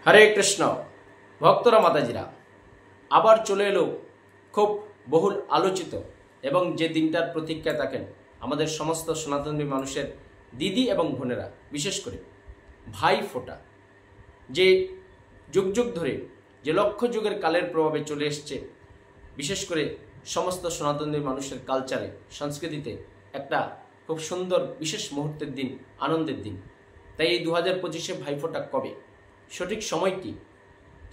হরে কৃষ্ণ ভক্তরা মাতাজিরা আবার চলে এলো খুব বহুল আলোচিত এবং যে দিনটার প্রতীক্ষায় থাকেন আমাদের সমস্ত সনাতনী মানুষের দিদি এবং বোনেরা, বিশেষ করে ভাই ফোঁটা, যে যুগ যুগ ধরে যে লক্ষ যুগের কালের প্রভাবে চলে এসছে, বিশেষ করে সমস্ত সনাতনী মানুষের কালচারে, সংস্কৃতিতে একটা খুব সুন্দর বিশেষ মুহূর্তের দিন, আনন্দের দিন। তাই এই 2025-এ ভাইফোঁটা কবে, সঠিক সময় কি,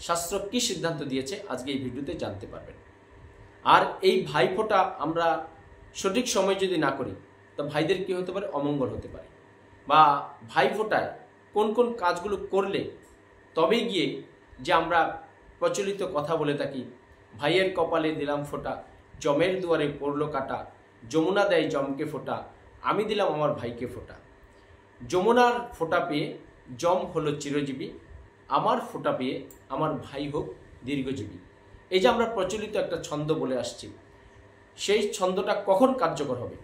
শাস্ত্র কি সিদ্ধান্ত দিয়েছে আজকে এই ভিডিওতে জানতে পারবেন। আর এই ভাইফোঁটা আমরা সঠিক সময় যদি না করি তো ভাইদের কি হতে পারে, অমঙ্গল হতে পারে, বা ভাইফোঁটায় কোন কোন কাজগুলো করলে তবেই গিয়ে যে আমরা প্রচলিত কথা বলে থাকি, ভাইয়ের কপালে দিলাম ফোঁটা, জমের দুয়ারে পড়লো কাটা, যমুনা দেয় জমকে ফোঁটা, আমি দিলাম আমার ভাইকে ফোঁটা। যমুনার ফোঁটা পেয়ে জম হলো চিরজীবী, আমার ফোঁটা পেয়ে আমার ভাই হোক দীর্ঘজীবী। এই যে আমরা প্রচলিত একটা ছন্দ বলে আসছি, সেই ছন্দটা কখন কার্যকর হবে?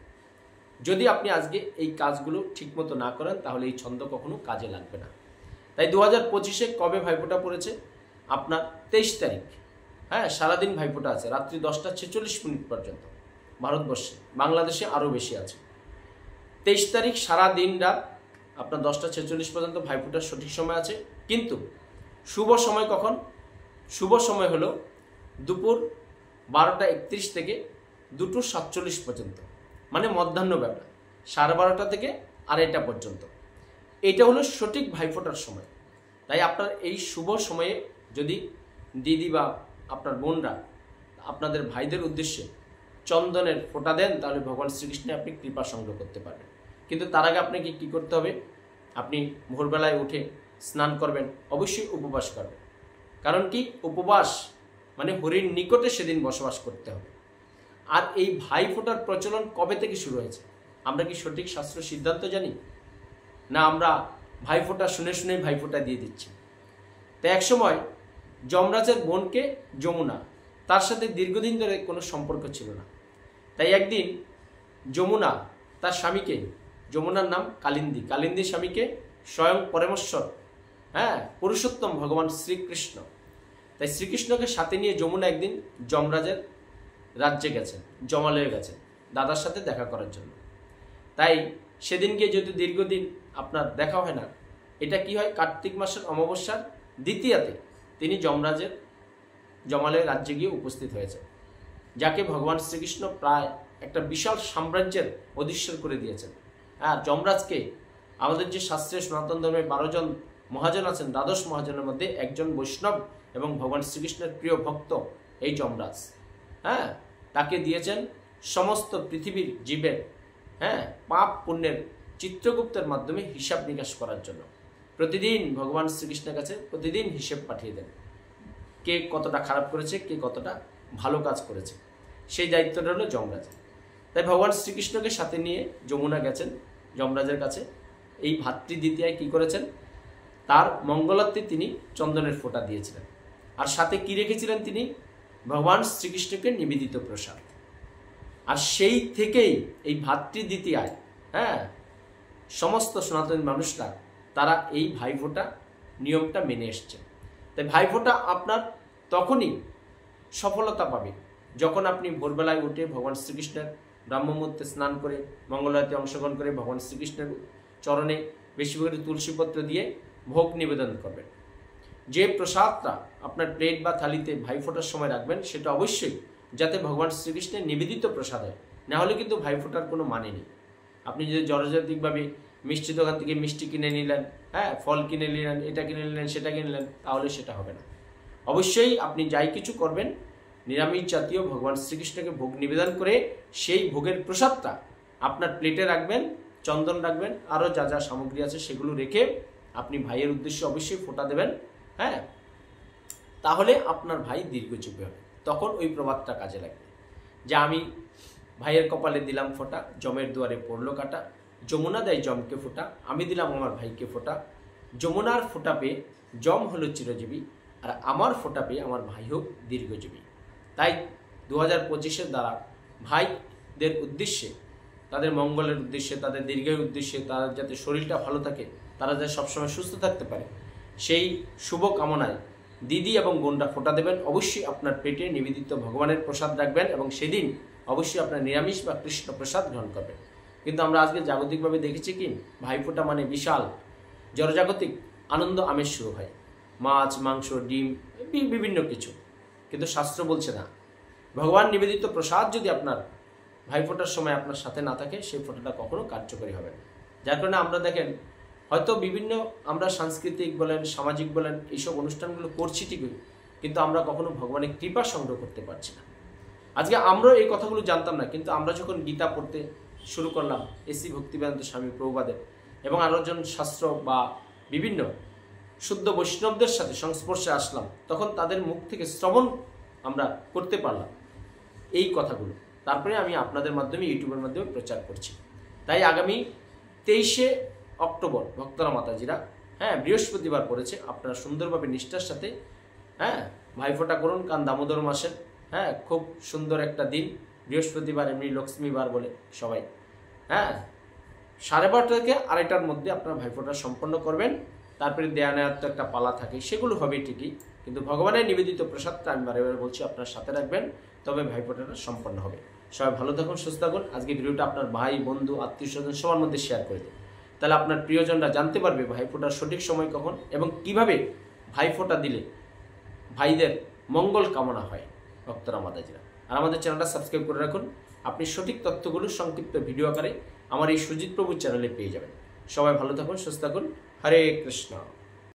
যদি আপনি আজকে এই কাজগুলো ঠিকমতো না করেন তাহলে এই ছন্দ কখনো কাজে লাগবে না। তাই 2025-এ কবে ভাইফোঁটা পড়েছে? আপনার 23 তারিখ। হ্যাঁ, সারাদিন ভাইফোঁটা আছে, রাত্রি 10টা 46 পর্যন্ত ভারতবর্ষে, বাংলাদেশে আরও বেশি আছে। 23 তারিখ সারাদিন রাত আপনার 10টা 46 পর্যন্ত ভাইফোঁটার সঠিক সময় আছে। কিন্তু শুভ সময় কখন? শুভ সময় হলো দুপুর 12টা 31 থেকে 2টো 47 পর্যন্ত, মানে মধ্যাহ্নবেলা 12:30 থেকে 2:30 পর্যন্ত। এটা হলো সঠিক ভাইফোঁটার সময়। তাই আপনার এই শুভ সময়ে যদি দিদি বা আপনার বোনরা আপনাদের ভাইদের উদ্দেশ্যে চন্দনের ফোঁটা দেন তাহলে ভগবান শ্রীকৃষ্ণে আপনি কৃপা সংগ্রহ করতে পারবেন। কিন্তু তার আগে আপনাকে কী করতে হবে? আপনি ভোরবেলায় উঠে স্নান করবেন, অবশ্যই উপবাস করবেন। কারণ কি? উপবাস মানে হরির নিকটে সেদিন বসবাস করতে হবে। আর এই ভাইফোঁটার প্রচলন কবে থেকে শুরু হয়েছে আমরা কি সঠিক শাস্ত্র সিদ্ধান্ত জানি? না আমরা ভাইফোঁটা শুনে শুনেই ভাইফোঁটা দিয়ে দিচ্ছি। তো একসময় যমরাজের বোনকে যমুনা, তার সাথে দীর্ঘদিন ধরে কোনো সম্পর্ক ছিল না। তাই একদিন যমুনা তার স্বামীকে, যমুনার নাম কালিন্দী, কালিন্দীর স্বামীকে স্বয়ং পরমেশ্বর, পুরুষোত্তম ভগবান শ্রীকৃষ্ণ, তাই শ্রীকৃষ্ণকে সাথে নিয়ে যমুনা একদিন যমরাজের রাজ্যে গেছেন, জমালয়ে গেছেন দাদার সাথে দেখা করার জন্য। তাই সেদিনকে যেহেতু দীর্ঘদিন আপনার দেখা হয় না, এটা কি হয়, কার্তিক মাসের অমাবস্যার দ্বিতীয়াতে তিনি জমালয়ের রাজ্যে গিয়ে উপস্থিত হয়েছে, যাকে ভগবান শ্রীকৃষ্ণ প্রায় একটা বিশাল সাম্রাজ্যের অধীশ্বর করে দিয়েছেন। যমরাজকে আমাদের যে শাস্ত্রীয় সনাতন ধর্মে 12 জন মহাজন আছেন, দ্বাদশ মহাজনের মধ্যে একজন বৈষ্ণব এবং ভগবান শ্রীকৃষ্ণের প্রিয় ভক্ত এই যমরাজ। তাকে দিয়েছেন সমস্ত পৃথিবীর জীবের পাপ পুণ্যের চিত্রগুপ্তের মাধ্যমে হিসাব নিকাশ করার জন্য। প্রতিদিন ভগবান শ্রীকৃষ্ণের কাছে প্রতিদিন হিসেব পাঠিয়ে দেন, কে কতটা খারাপ করেছে, কে কতটা ভালো কাজ করেছে, সেই দায়িত্বটা হলো যমরাজ। তাই ভগবান শ্রীকৃষ্ণকে সাথে নিয়ে যমুনা গেছেন যমরাজের কাছে। এই ভাতৃদ্বিতীয়ায় কি করেছেন? তার মঙ্গলার্থে তিনি চন্দনের ফোঁটা দিয়েছিলেন, আর সাথে কি রেখেছিলেন তিনি? ভগবান শ্রীকৃষ্ণকে নিবেদিত প্রসাদ। আর সেই থেকেই এই ভাতৃদ্বিতীয়ায় সমস্ত সনাতনী মানুষরা তারা এই ভাইফোঁটা নিয়মটা মেনে এসছে। তাই ভাইফোঁটা আপনার তখনই সফলতা পাবে যখন আপনি ভোরবেলায় উঠে ভগবান শ্রীকৃষ্ণের ব্রাহ্মমূর্তে স্নান করে, মঙ্গলারতি অংশগ্রহণ করে ভগবান শ্রীকৃষ্ণের চরণে বেশি করে তুলসীপত্র দিয়ে ভোগ নিবেদন করবেন। যে প্রসাদটা আপনার প্লেট বা থালিতে ভাইফোঁটার সময় রাখবেন সেটা অবশ্যই যাতে ভগবান শ্রীকৃষ্ণের নিবেদিত প্রসাদ হয়, না হলে কিন্তু ভাইফোঁটার কোনো মানে নেই। আপনি যদি জড়জাতিকভাবে মিষ্টি দোকান থেকে মিষ্টি কিনে নিলেন, ফল কিনে নিলেন, এটা কিনে নিলেন, সেটা কিনে নিলেন, তাহলে সেটা হবে না। অবশ্যই আপনি যাই কিছু করবেন নিরামিষ জাতীয় ভগবান শ্রীকৃষ্ণকে ভোগ নিবেদন করে সেই ভোগের প্রসাদটা আপনার প্লেটে রাখবেন, চন্দন রাখবেন, আরও যা যা সামগ্রী আছে সেগুলো রেখে আপনি ভাইয়ের উদ্দেশ্যে অবশ্যই ফোঁটা দেবেন। তাহলে আপনার ভাই দীর্ঘজীবী হবে। তখন ওই প্রবাদটা কাজে লাগবে যে আমি ভাইয়ের কপালে দিলাম ফোঁটা, জমের দুয়ারে পড়লো কাটা, যমুনা দেয় জমকে ফোঁটা, আমি দিলাম আমার ভাইকে ফোঁটা, যমুনার ফোঁটা পেয়ে জম হলো চিরজীবী, আর আমার ফোঁটা পেয়ে আমার ভাই হোক দীর্ঘজীবী। তাই 2025-এর দ্বারা ভাইদের উদ্দেশ্যে, তাদের মঙ্গলের উদ্দেশ্যে, তাদের দীর্ঘায়ুর উদ্দেশ্যে, তাদের যাতে শরীরটা ভালো থাকে, তারা যাতে সবসময় সুস্থ থাকতে পারে, সেই শুভ কামনায় দিদি এবং বোনরা ফোঁটা দেবেন। অবশ্যই আপনার পেটে নিবেদিত ভগবানের প্রসাদ রাখবেন এবং সেদিন অবশ্যই আপনার নিরামিষ বা কৃষ্ণ প্রসাদ গ্রহণ করবেন। কিন্তু আমরা আজকে জাগতিকভাবে দেখেছি কি ভাইফোঁটা মানে বিশাল জড়জাগতিক আনন্দ আমেজ শুরু হয়, মাছ মাংস ডিম বিভিন্ন কিছু। কিন্তু শাস্ত্র বলছে না, ভগবান নিবেদিত প্রসাদ যদি আপনার ভাইফোঁটার সময় আপনার সাথে না থাকে সেই ফোঁটাটা কখনো কার্যকরী হবে না। যার কারণে আমরা দেখেন হয়তো বিভিন্ন আমরা সাংস্কৃতিক বলেন সামাজিক বলেন এইসব অনুষ্ঠানগুলো করছি ঠিকই, কিন্তু আমরা কখনো ভগবানের কৃপা সংগ্রহ করতে পারছি না। আজকে আমরা এই কথাগুলো জানতাম না, কিন্তু আমরা যখন গীতা পড়তে শুরু করলাম এসি ভক্তিবেদান্ত স্বামী প্রভুপাদের এবং আরও জন শাস্ত্র বা বিভিন্ন শুদ্ধ বৈষ্ণবদের সাথে সংস্পর্শে আসলাম, তখন তাদের মুখ থেকে শ্রবণ আমরা করতে পারলাম এই কথাগুলো। তারপরে আমি আপনাদের মাধ্যমে ইউটিউবের মাধ্যমে প্রচার করছি। তাই আগামী 23শে অক্টোবর ভক্তরা মাতাজিরা বৃহস্পতিবার পড়েছে, আপনারা সুন্দরভাবে নিষ্ঠার সাথে ভাইফোঁটা করুন। কারণ দামোদর মাসের খুব সুন্দর একটা দিন, বৃহস্পতিবার এমনি লক্ষ্মীবার বলে সবাই 12:30 থেকে 2:30টার মধ্যে আপনারা ভাইফোঁটা সম্পন্ন করবেন। তারপরে দেয়া নেওয়ার তো একটা পালা থাকে, সেগুলো হবে ঠিকই, কিন্তু ভগবানের নিবেদিত প্রসাদটা আমি বারে বারে বলছি আপনার সাথে রাখবেন, তবে ভাইফোঁটাটা সম্পন্ন হবে। সবাই ভালো থাকুন, সুস্থ থাকুন। আজকে ভিডিওটা আপনার ভাই বন্ধু আত্মীয় স্বজন সবার মধ্যে শেয়ার করে দিন, তাহলে আপনার প্রিয়জনরা জানতে পারবে ভাইফোঁটার সঠিক সময় কখন এবং কিভাবে ভাইফোঁটা দিলে ভাইদের মঙ্গল কামনা হয় ভক্তরা মাতাজিরা। আর আমাদের চ্যানেলটা সাবস্ক্রাইব করে রাখুন, আপনি সঠিক তথ্যগুলো সংক্ষিপ্ত ভিডিও আকারে আমার এই সুজিত প্রভুর চ্যানেলে পেয়ে যাবেন। সবাই ভালো থাকুন, সুস্থ থাকুন। হরে কৃষ্ণ।